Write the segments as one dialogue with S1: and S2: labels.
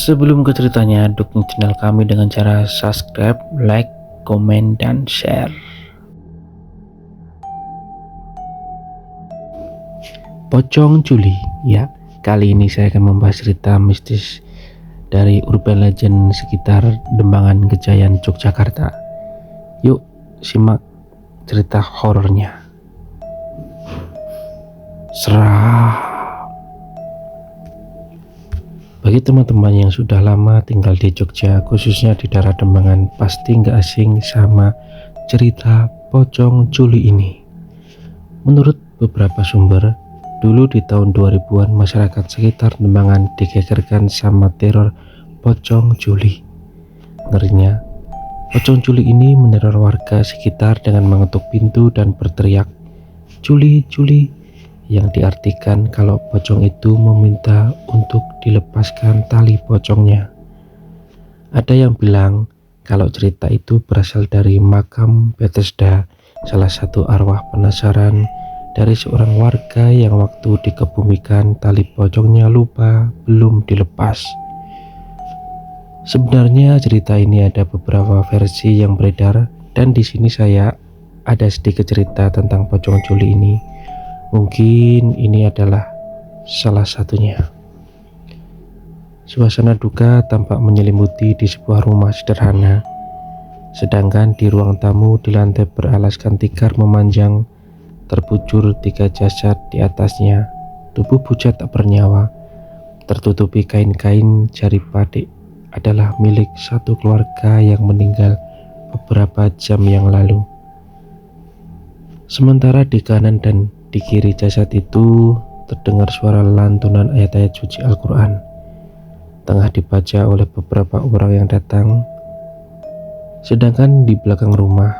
S1: Sebelum ke ceritanya, dukung channel kami dengan cara subscribe, like, komen, dan share. Pocong Juli, ya. Kali ini saya akan membahas cerita mistis dari urban legend sekitar Dembangan Gejayan, Yogyakarta. Yuk, simak cerita horornya. Serah. Bagi teman-teman yang sudah lama tinggal di Jogja, khususnya di daerah Dembangan, pasti nggak asing sama cerita Pocong Juli ini. Menurut beberapa sumber, dulu di tahun 2000-an masyarakat sekitar Dembangan digegerkan sama teror Pocong Juli. Ngerinya, Pocong Juli ini meneror warga sekitar dengan mengetuk pintu dan berteriak, "Juli, Juli," yang diartikan kalau pocong itu meminta untuk dilepaskan tali pocongnya. Ada yang bilang kalau cerita itu berasal dari makam Bethesda, salah satu arwah penasaran dari seorang warga yang waktu dikebumikan tali pocongnya lupa belum dilepas. Sebenarnya cerita ini ada beberapa versi yang beredar, dan di sini saya ada sedikit cerita tentang Pocong Juli ini. Mungkin ini adalah salah satunya. Suasana duka tampak menyelimuti di sebuah rumah sederhana. Sedangkan di ruang tamu di lantai beralaskan tikar memanjang, terbujur 3 jasad di atasnya. Tubuh pucat tak bernyawa, tertutupi kain-kain jari padik, adalah milik satu keluarga yang meninggal beberapa jam yang lalu. Sementara di kanan dan di kiri jasad itu terdengar suara lantunan ayat-ayat suci Al-Quran, tengah dibaca oleh beberapa orang yang datang. Sedangkan di belakang rumah,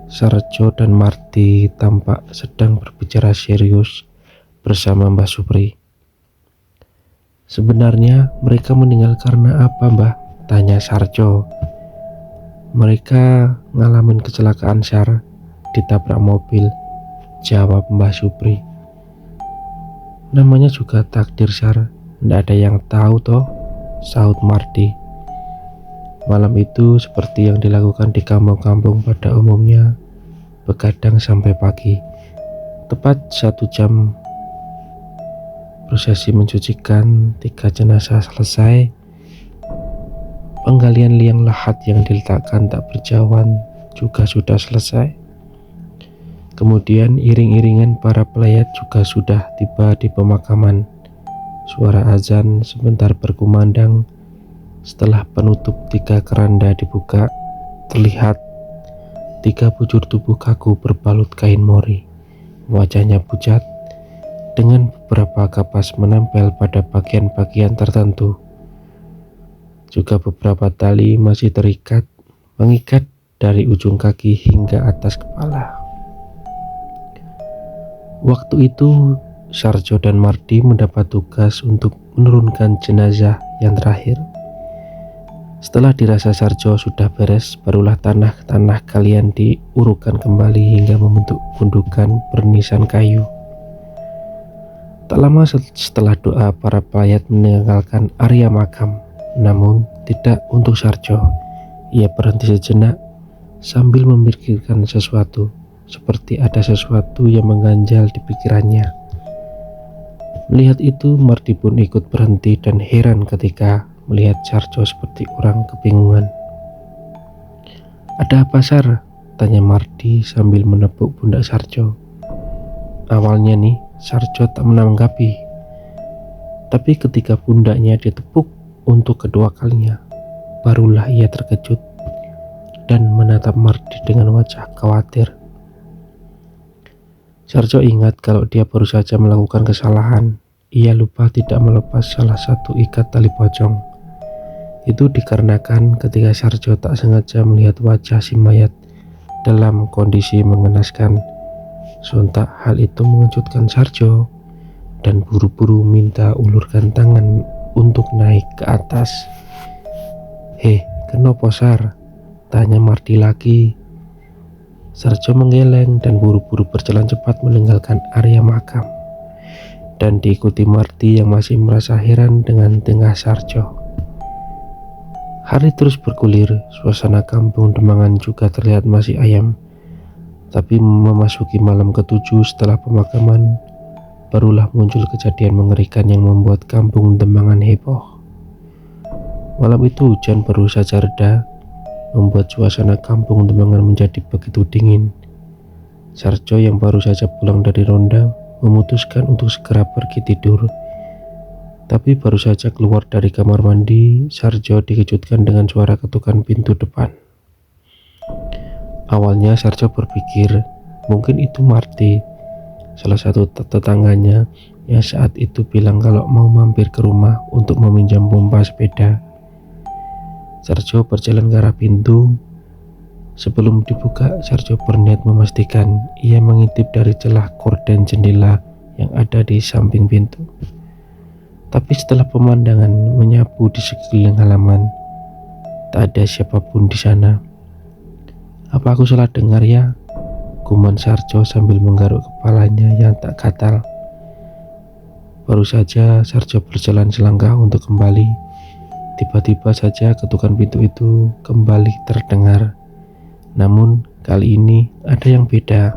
S1: Sarjo dan Marti tampak sedang berbicara serius bersama Mbah Supri. "Sebenarnya mereka meninggal karena apa, Mbah?" tanya Sarjo. "Mereka ngalamin kecelakaan, Sar, ditabrak mobil," jawab Mbah Supri. "Namanya juga takdir, Sar, ndak ada yang tahu toh," sahut Mardi. Malam itu seperti yang dilakukan di kampung-kampung pada umumnya, begadang sampai pagi. Tepat 1 jam prosesi mencucikan 3 jenazah selesai, penggalian liang lahat yang diletakkan tak berjauhan juga sudah selesai. Kemudian iring-iringan para pelayat juga sudah tiba di pemakaman. Suara azan sebentar berkumandang. Setelah penutup 3 keranda dibuka, terlihat 3 bujur tubuh kaku berbalut kain mori. Wajahnya pucat, dengan beberapa kapas menempel pada bagian-bagian tertentu. Juga beberapa tali masih terikat, mengikat dari ujung kaki hingga atas kepala. Waktu itu, Sarjo dan Mardi mendapat tugas untuk menurunkan jenazah yang terakhir. Setelah dirasa Sarjo sudah beres, barulah tanah kalian diurukkan kembali hingga membentuk gundukan bernisan kayu. Tak lama setelah doa, para pelayat meninggalkan area makam, namun tidak untuk Sarjo. Ia berhenti sejenak sambil memikirkan sesuatu, seperti ada sesuatu yang mengganjal di pikirannya. Melihat itu, Mardi pun ikut berhenti dan heran ketika melihat Sarjo seperti orang kebingungan. "Ada apa, Sar?" tanya Mardi sambil menepuk pundak Sarjo. Awalnya nih, Sarjo tak menanggapi, tapi ketika pundaknya ditepuk untuk kedua kalinya, barulah ia terkejut dan menatap Mardi dengan wajah khawatir. Sarjo ingat kalau dia baru saja melakukan kesalahan. Ia lupa tidak melepas salah satu ikat tali pocong. Itu dikarenakan ketika Sarjo tak sengaja melihat wajah si mayat dalam kondisi mengenaskan. Sontak hal itu mengejutkan Sarjo, dan buru-buru minta ulurkan tangan untuk naik ke atas. Kenapa, Sar?" tanya Mardi lagi. Sarjo menggeleng dan buru-buru berjalan cepat meninggalkan area makam, dan diikuti Mardi yang masih merasa heran dengan tingkah Sarjo. Hari terus bergulir, suasana kampung Demangan juga terlihat masih ayam. Tapi memasuki malam ketujuh setelah pemakaman, barulah muncul kejadian mengerikan yang membuat kampung Demangan heboh. Malam itu hujan baru saja reda, membuat suasana kampung Demangan menjadi begitu dingin. Sarjo yang baru saja pulang dari ronda memutuskan untuk segera pergi tidur. Tapi baru saja keluar dari kamar mandi, Sarjo dikejutkan dengan suara ketukan pintu depan. Awalnya Sarjo berpikir mungkin itu Marty, salah satu tetangganya yang saat itu bilang kalau mau mampir ke rumah untuk meminjam pompa sepeda. Sarjo berjalan ke arah pintu. Sebelum dibuka, Sarjo berniat memastikan ia mengintip dari celah gorden jendela yang ada di samping pintu. Tapi setelah pemandangan menyapu di sekeliling halaman, tak ada siapapun di sana. Apa aku salah dengar ya? Gumam Sarjo sambil menggaruk kepalanya yang tak gatal. Baru saja Sarjo berjalan selangkah untuk kembali, tiba-tiba saja ketukan pintu itu kembali terdengar. Namun kali ini ada yang beda.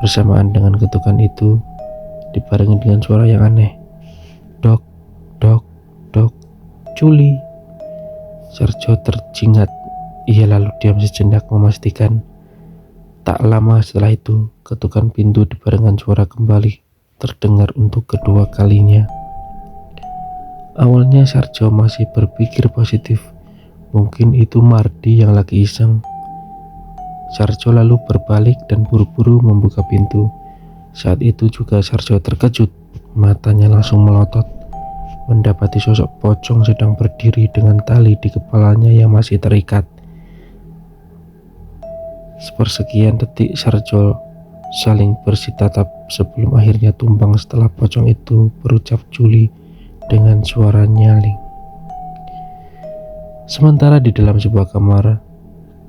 S1: Bersamaan dengan ketukan itu dibarengi dengan suara yang aneh. Dok, dok, dok, Juli. Sarjo terjingat. Ia lalu diam sejenak memastikan. Tak lama setelah itu, ketukan pintu dibarengan suara kembali terdengar untuk kedua kalinya. Awalnya Sarjo masih berpikir positif. Mungkin itu Marty yang lagi iseng. Sarjo lalu berbalik dan buru-buru membuka pintu. Saat itu juga Sarjo terkejut. Matanya langsung melotot, mendapati sosok pocong sedang berdiri dengan tali di kepalanya yang masih terikat. Sepersekian detik Sarjo saling bersitatap sebelum akhirnya tumbang setelah pocong itu berucap Juli dengan suara nyaling. Sementara di dalam sebuah kamar,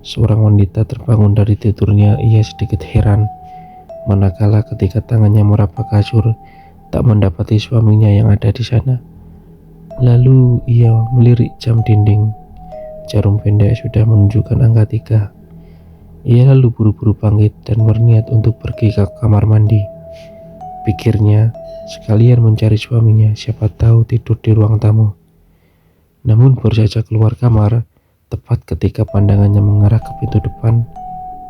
S1: seorang wanita terbangun dari tidurnya. Ia sedikit heran manakala ketika tangannya meraba kasur tak mendapati suaminya yang ada di sana. Lalu ia melirik jam dinding. Jarum pendek sudah menunjukkan angka 3. Ia lalu buru-buru bangkit dan berniat untuk pergi ke kamar mandi. Pikirnya, sekalian mencari suaminya, siapa tahu tidur di ruang tamu. Namun baru saja keluar kamar, tepat ketika pandangannya mengarah ke pintu depan,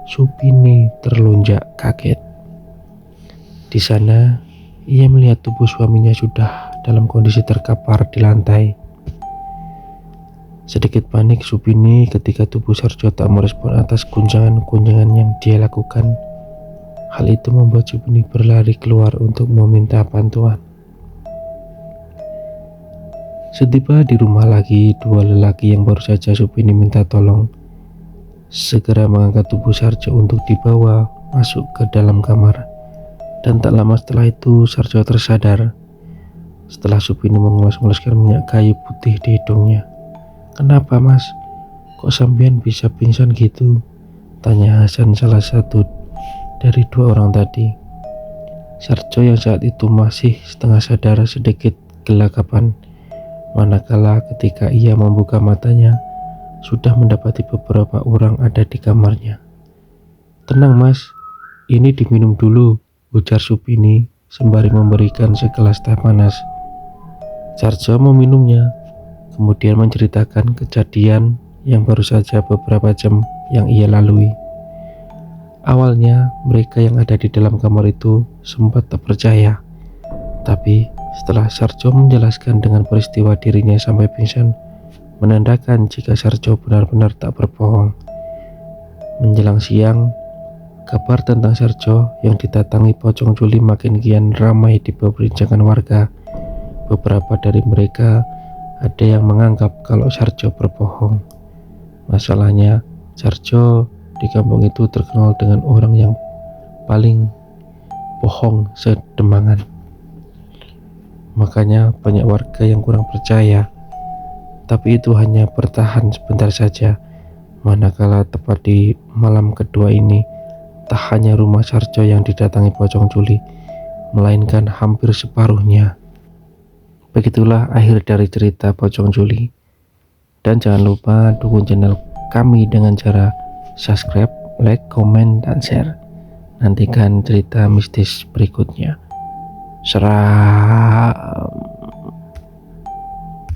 S1: Supini terlonjak kaget. Di sana, ia melihat tubuh suaminya sudah dalam kondisi terkapar di lantai. Sedikit panik Supini ketika tubuh Sarjo tak merespon atas guncangan-guncangan yang dia lakukan. Hal itu membuat Supini berlari keluar untuk meminta bantuan. Setiba di rumah lagi, dua lelaki yang baru saja Supini minta tolong segera mengangkat tubuh Sarjo untuk dibawa masuk ke dalam kamar. Dan tak lama setelah itu Sarjo tersadar setelah Supini mengoles-oleskan minyak kayu putih di hidungnya. "Kenapa mas? Kok sampean bisa pingsan gitu?" tanya Hasan, salah satu dari dua orang tadi. Sarjo yang saat itu masih setengah sadar sedikit gelagapan, manakala ketika ia membuka matanya sudah mendapati beberapa orang ada di kamarnya. "Tenang mas, ini diminum dulu," ujar Supini sembari memberikan segelas teh panas. Sarjo meminumnya, kemudian menceritakan kejadian yang baru saja beberapa jam yang ia lalui. Awalnya mereka yang ada di dalam kamar itu sempat tak percaya, tapi setelah Sarjo menjelaskan dengan peristiwa dirinya sampai pingsan, menandakan jika Sarjo benar-benar tak berbohong. Menjelang siang, kabar tentang Sarjo yang didatangi pocong Juli makin kian ramai di perbincangan warga. Beberapa dari mereka ada yang menganggap kalau Sarjo berbohong. Masalahnya, Sarjo di kampung itu terkenal dengan orang yang paling bohong sedemangan. Makanya banyak warga yang kurang percaya. Tapi itu hanya bertahan sebentar saja, manakala tepat di malam kedua ini, tak hanya rumah Sarjo yang didatangi pocong Juli, melainkan hampir separuhnya. Begitulah akhir dari cerita pocong Juli. Dan jangan lupa dukung channel kami dengan cara subscribe, like, komen, dan share. Nantikan cerita mistis berikutnya. Seram.